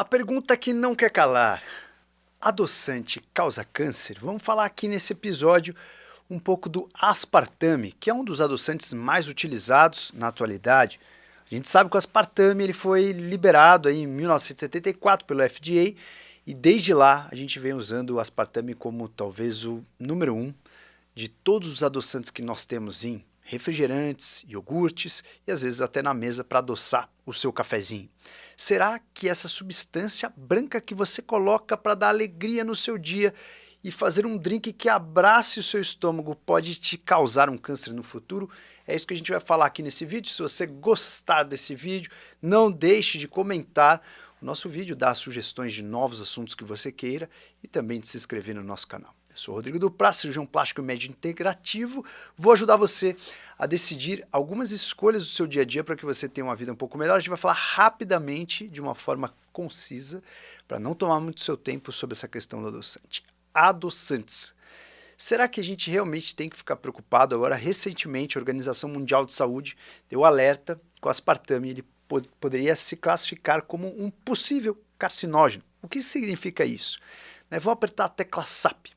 A pergunta que não quer calar: adoçante causa câncer? Vamos falar aqui nesse episódio um pouco do aspartame, que é um dos adoçantes mais utilizados na atualidade. A gente sabe que o aspartame ele foi liberado aí em 1974 pelo FDA e desde lá a gente vem usando o aspartame como talvez o número 1 de todos os adoçantes que nós temos em refrigerantes, iogurtes e às vezes até na mesa para adoçar o seu cafezinho. Será que essa substância branca que você coloca para dar alegria no seu dia e fazer um drink que abrace o seu estômago pode te causar um câncer no futuro? É isso que a gente vai falar aqui nesse vídeo. Se você gostar desse vídeo, não deixe de comentar o nosso vídeo, dar sugestões de novos assuntos que você queira e também de se inscrever no nosso canal. Eu sou o Rodrigo Duprat, cirurgião plástico e médio integrativo. Vou ajudar você a decidir algumas escolhas do seu dia a dia para que você tenha uma vida um pouco melhor. A gente vai falar rapidamente, de uma forma concisa, para não tomar muito seu tempo sobre essa questão do adoçante. Adoçantes. Será que a gente realmente tem que ficar preocupado? Agora, recentemente, a Organização Mundial de Saúde deu alerta que o aspartame ele poderia se classificar como um possível carcinógeno. O que significa isso? Vamos apertar a tecla SAP.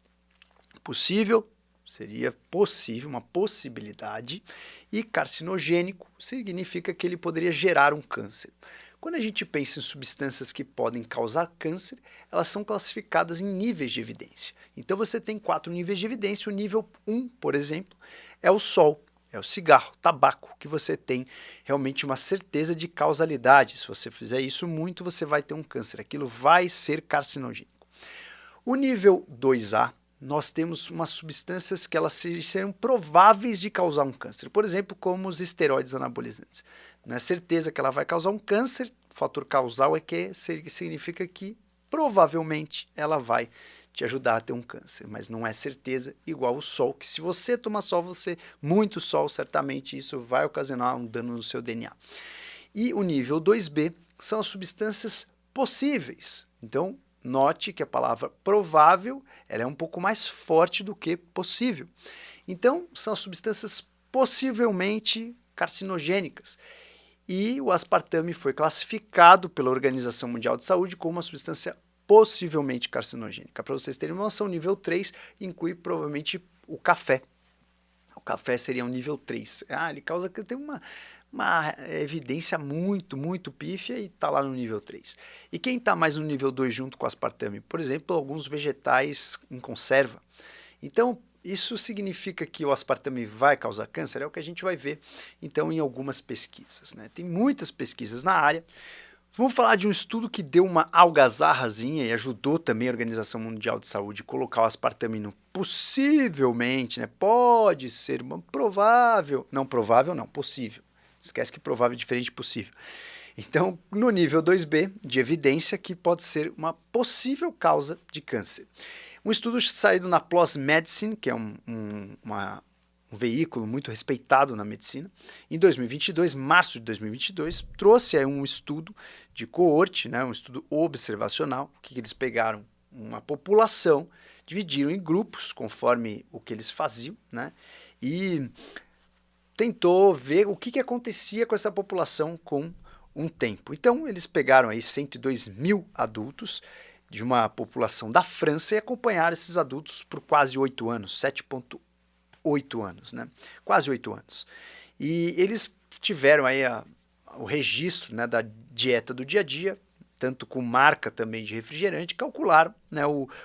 Possível seria possível, uma possibilidade, e carcinogênico significa que ele poderia gerar um câncer. Quando a gente pensa em substâncias que podem causar câncer, elas são classificadas em níveis de evidência. Então você tem 4 níveis de evidência. O nível 1, por exemplo, é o sol, é o cigarro, tabaco, que você tem realmente uma certeza de causalidade. Se você fizer isso muito, você vai ter um câncer. Aquilo vai ser carcinogênico. O nível 2A, nós temos umas substâncias que elas seriam prováveis de causar um câncer. Por exemplo, como os esteroides anabolizantes. Não é certeza que ela vai causar um câncer, o fator causal é que significa que provavelmente ela vai te ajudar a ter um câncer, mas não é certeza, igual o sol, que se você tomar sol, muito sol, certamente isso vai ocasionar um dano no seu DNA. E o nível 2B são as substâncias possíveis. Então, note que a palavra provável ela é um pouco mais forte do que possível. Então, são substâncias possivelmente carcinogênicas. E o aspartame foi classificado pela Organização Mundial de Saúde como uma substância possivelmente carcinogênica. Para vocês terem uma noção, o nível 3 inclui provavelmente o café. O café seria um nível 3. Ele causa que tem uma evidência muito pífia e está lá no nível 3. E quem está mais no nível 2 junto com o aspartame? Por exemplo, alguns vegetais em conserva. Então, isso significa que o aspartame vai causar câncer? É o que a gente vai ver, então, em algumas pesquisas. Tem muitas pesquisas na área. Vamos falar de um estudo que deu uma algazarrazinha e ajudou também a Organização Mundial de Saúde a colocar o aspartame no possivelmente, pode ser uma provável não, possível. Esquece que provável é diferente de possível. Então, no nível 2B, de evidência que pode ser uma possível causa de câncer. Um estudo saído na PLOS Medicine, que é um veículo muito respeitado na medicina, em 2022, março de 2022, trouxe aí um estudo de coorte, um estudo observacional, que eles pegaram uma população, dividiram em grupos, conforme o que eles faziam, e tentou ver o que acontecia com essa população com um tempo. Então, eles pegaram aí 102 mil adultos de uma população da França e acompanharam esses adultos por quase 8 anos, 7,8 anos, quase 8 anos. E eles tiveram aí o registro da dieta do dia a dia, tanto com marca também de refrigerante, calcularam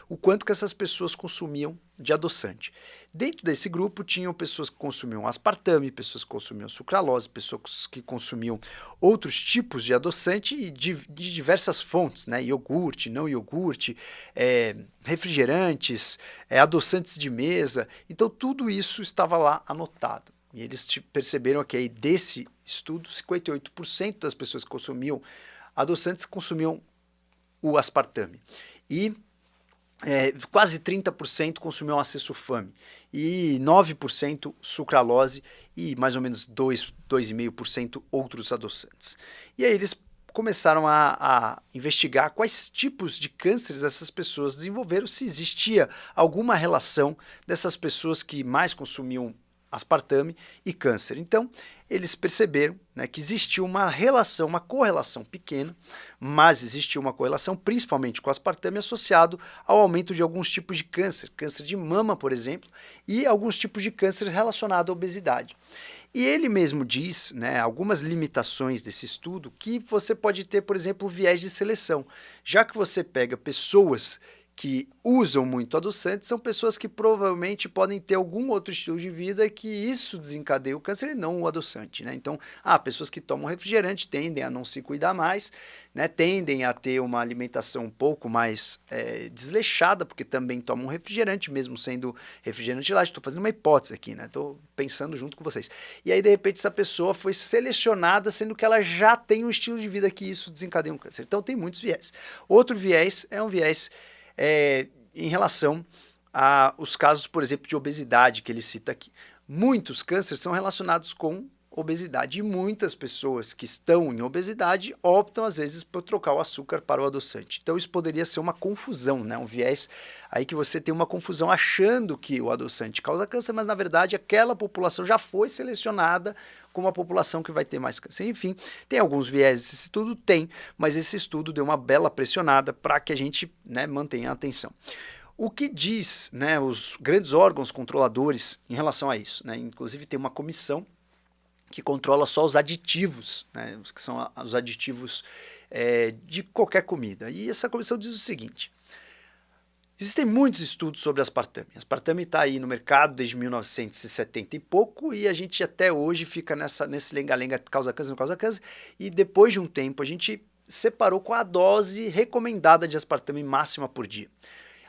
o quanto que essas pessoas consumiam de adoçante. Dentro desse grupo tinham pessoas que consumiam aspartame, pessoas que consumiam sucralose, pessoas que consumiam outros tipos de adoçante e de diversas fontes, iogurte, não iogurte, refrigerantes, adoçantes de mesa. Então tudo isso estava lá anotado. E eles perceberam que aí desse estudo, 58% das pessoas que consumiam adoçantes consumiam o aspartame. E quase 30% consumiam acessulfame e 9% sucralose e mais ou menos 2,5% outros adoçantes. E aí eles começaram a investigar quais tipos de cânceres essas pessoas desenvolveram, se existia alguma relação dessas pessoas que mais consumiam aspartame e câncer. Então, eles perceberam, né, que existia uma relação, uma correlação pequena, mas existia uma correlação principalmente com o aspartame associado ao aumento de alguns tipos de câncer, câncer de mama, por exemplo, e alguns tipos de câncer relacionado à obesidade. E ele mesmo diz, né, algumas limitações desse estudo, que você pode ter, por exemplo, viés de seleção. Já que você pega pessoas que usam muito adoçantes, são pessoas que provavelmente podem ter algum outro estilo de vida que isso desencadeia o câncer e não o adoçante, né? Então, pessoas que tomam refrigerante tendem a não se cuidar mais, né? Tendem a ter uma alimentação um pouco mais desleixada, porque também tomam refrigerante, mesmo sendo refrigerante light. Estou fazendo uma hipótese aqui, né? Estou pensando junto com vocês. E aí, de repente, essa pessoa foi selecionada, sendo que ela já tem um estilo de vida que isso desencadeia um câncer. Então, tem muitos viés. Outro viés é um viés em relação aos casos, por exemplo, de obesidade que ele cita aqui. Muitos cânceres são relacionados com obesidade e muitas pessoas que estão em obesidade optam às vezes por trocar o açúcar para o adoçante. Então isso poderia ser uma confusão, né? Um viés aí que você tem uma confusão achando que o adoçante causa câncer, mas na verdade aquela população já foi selecionada como a população que vai ter mais câncer. Enfim, tem alguns viés, esse estudo tem, mas esse estudo deu uma bela pressionada para que a gente, né, mantenha a atenção. O que diz, né, os grandes órgãos controladores em relação a isso, né? Inclusive tem uma comissão que controla só os aditivos, né, que são os aditivos de qualquer comida. E essa comissão diz o seguinte: existem muitos estudos sobre aspartame. Aspartame está aí no mercado desde 1970 e pouco, e a gente até hoje fica nesse lenga-lenga, causa câncer, não causa câncer, e depois de um tempo a gente separou qual a dose recomendada de aspartame máxima por dia.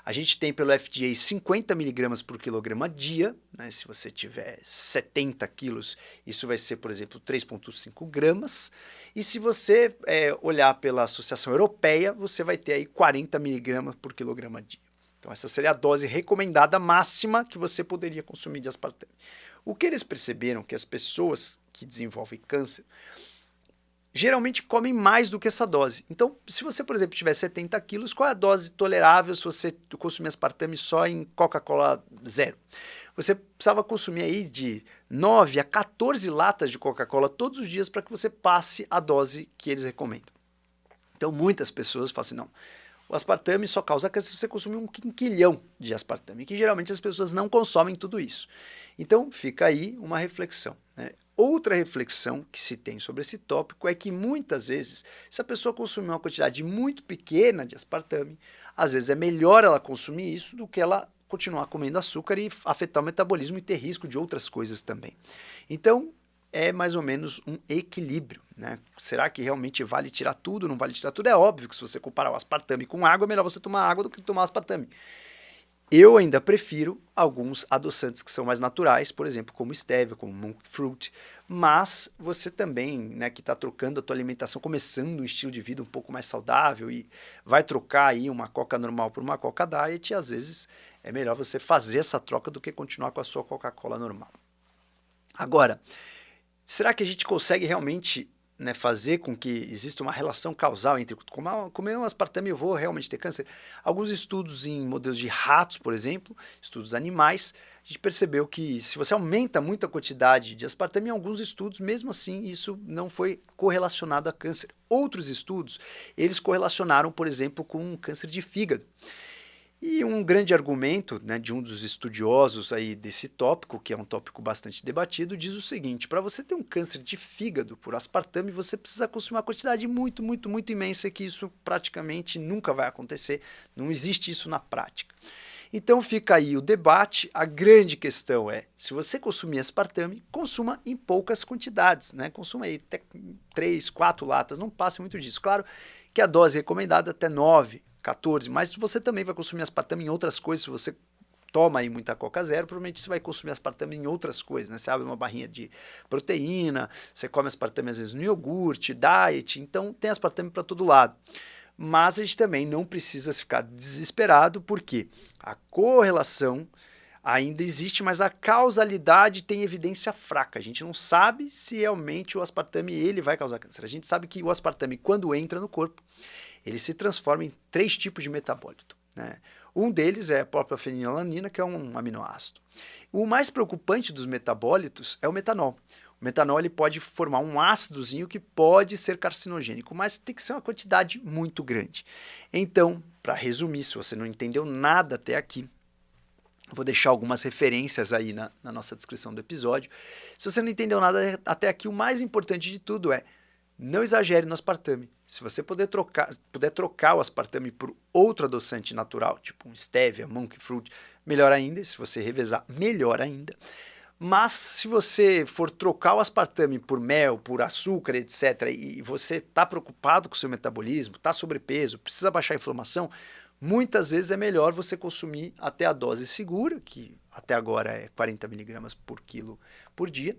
A gente tem pelo FDA 50 mg por quilograma dia, né? Se você tiver 70 quilos, isso vai ser, por exemplo, 3,5 gramas. E se você olhar pela Associação Europeia, você vai ter aí 40 mg por quilograma dia. Então essa seria a dose recomendada máxima que você poderia consumir de aspartame. O que eles perceberam que as pessoas que desenvolvem câncer geralmente comem mais do que essa dose. Então, se você, por exemplo, tiver 70 quilos, qual é a dose tolerável se você consumir aspartame só em Coca-Cola zero? Você precisava consumir aí de 9 a 14 latas de Coca-Cola todos os dias para que você passe a dose que eles recomendam. Então, muitas pessoas falam assim, não, o aspartame só causa câncer se você consumir 1 quinquilhão de aspartame, que geralmente as pessoas não consomem tudo isso. Então, fica aí uma reflexão, né? Outra reflexão que se tem sobre esse tópico é que muitas vezes, se a pessoa consumir uma quantidade muito pequena de aspartame, às vezes é melhor ela consumir isso do que ela continuar comendo açúcar e afetar o metabolismo e ter risco de outras coisas também. Então, é mais ou menos um equilíbrio, né? Será que realmente vale tirar tudo? Não vale tirar tudo? É óbvio que se você comparar o aspartame com água, é melhor você tomar água do que tomar aspartame. Eu ainda prefiro alguns adoçantes que são mais naturais, por exemplo, como stevia, como monk fruit, mas você também, né, que está trocando a tua alimentação, começando um estilo de vida um pouco mais saudável e vai trocar aí uma Coca normal por uma Coca Diet, às vezes é melhor você fazer essa troca do que continuar com a sua Coca-Cola normal. Agora, será que a gente consegue realmente, né, fazer com que exista uma relação causal entre comer um aspartame e eu vou realmente ter câncer? Alguns estudos em modelos de ratos, por exemplo, estudos animais, a gente percebeu que se você aumenta muito a quantidade de aspartame, em alguns estudos, mesmo assim, isso não foi correlacionado a câncer. Outros estudos, eles correlacionaram, por exemplo, com câncer de fígado. E um grande argumento, né, de um dos estudiosos aí desse tópico, que é um tópico bastante debatido, diz o seguinte: para você ter um câncer de fígado por aspartame, você precisa consumir uma quantidade muito, muito, muito imensa, que isso praticamente nunca vai acontecer, não existe isso na prática. Então fica aí o debate, a grande questão é, se você consumir aspartame, consuma em poucas quantidades, né? Consuma aí até 3, 4 latas, não passe muito disso. Claro que a dose recomendada é até 9, 14, mas você também vai consumir aspartame em outras coisas. Se você toma aí muita Coca Zero, provavelmente você vai consumir aspartame em outras coisas, né? Você abre uma barrinha de proteína, você come aspartame às vezes no iogurte, diet, então tem aspartame para todo lado. Mas a gente também não precisa ficar desesperado, porque a correlação ainda existe, mas a causalidade tem evidência fraca. A gente não sabe se realmente o aspartame ele vai causar câncer. A gente sabe que o aspartame, quando entra no corpo, ele se transforma em 3 tipos de metabólito, né? Um deles é a própria fenilalanina, que é um aminoácido. O mais preocupante dos metabólitos é o metanol. O metanol ele pode formar um ácidozinho que pode ser carcinogênico, mas tem que ser uma quantidade muito grande. Então, para resumir, se você não entendeu nada até aqui, vou deixar algumas referências aí na nossa descrição do episódio. Se você não entendeu nada até aqui, o mais importante de tudo é não exagere no aspartame. Se você puder trocar o aspartame por outro adoçante natural, tipo um stevia, monk fruit, melhor ainda. Se você revezar, melhor ainda. Mas se você for trocar o aspartame por mel, por açúcar, etc., e você está preocupado com o seu metabolismo, está sobrepeso, precisa baixar a inflamação, muitas vezes é melhor você consumir até a dose segura, que até agora é 40 miligramas por quilo por dia,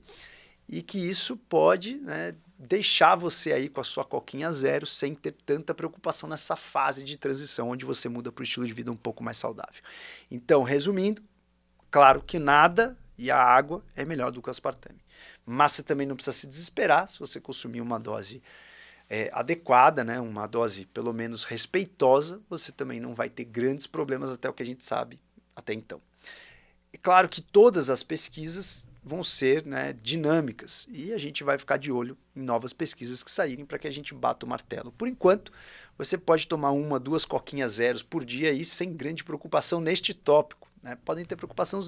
e que isso pode, né, deixar você aí com a sua coquinha zero sem ter tanta preocupação nessa fase de transição onde você muda para o estilo de vida um pouco mais saudável. Então, resumindo, claro que nada e a água é melhor do que o aspartame. Mas você também não precisa se desesperar se você consumir uma dose adequada, né, uma dose pelo menos respeitosa, você também não vai ter grandes problemas até o que a gente sabe até então. É claro que todas as pesquisas vão ser, né, dinâmicas e a gente vai ficar de olho em novas pesquisas que saírem para que a gente bata o martelo. Por enquanto, você pode tomar 1, 2 coquinhas zeros por dia aí sem grande preocupação neste tópico, né? Podem ter preocupação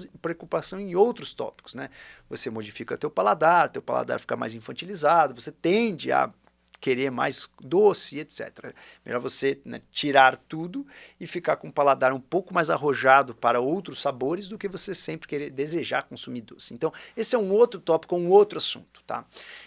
em outros tópicos, né? Você modifica teu paladar fica mais infantilizado, você tende a querer mais doce, etc. Melhor você, né, tirar tudo e ficar com o paladar um pouco mais arrojado para outros sabores do que você sempre querer desejar consumir doce. Então, esse é um outro tópico, um outro assunto, tá?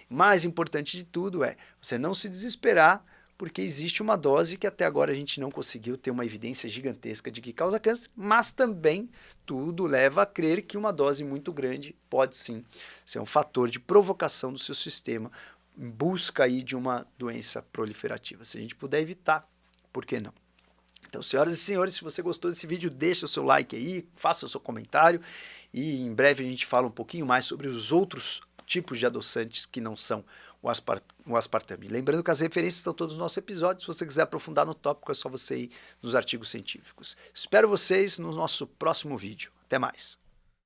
Mais importante de tudo é você não se desesperar, porque existe uma dose que até agora a gente não conseguiu ter uma evidência gigantesca de que causa câncer, mas também tudo leva a crer que uma dose muito grande pode sim ser um fator de provocação do seu sistema em busca aí de uma doença proliferativa. Se a gente puder evitar, por que não? Então, senhoras e senhores, se você gostou desse vídeo, deixa o seu like aí, faça o seu comentário e em breve a gente fala um pouquinho mais sobre os outros tipos de adoçantes que não são o aspartame. Lembrando que as referências estão todos nos nossos episódios. Se você quiser aprofundar no tópico, é só você ir nos artigos científicos. Espero vocês no nosso próximo vídeo. Até mais!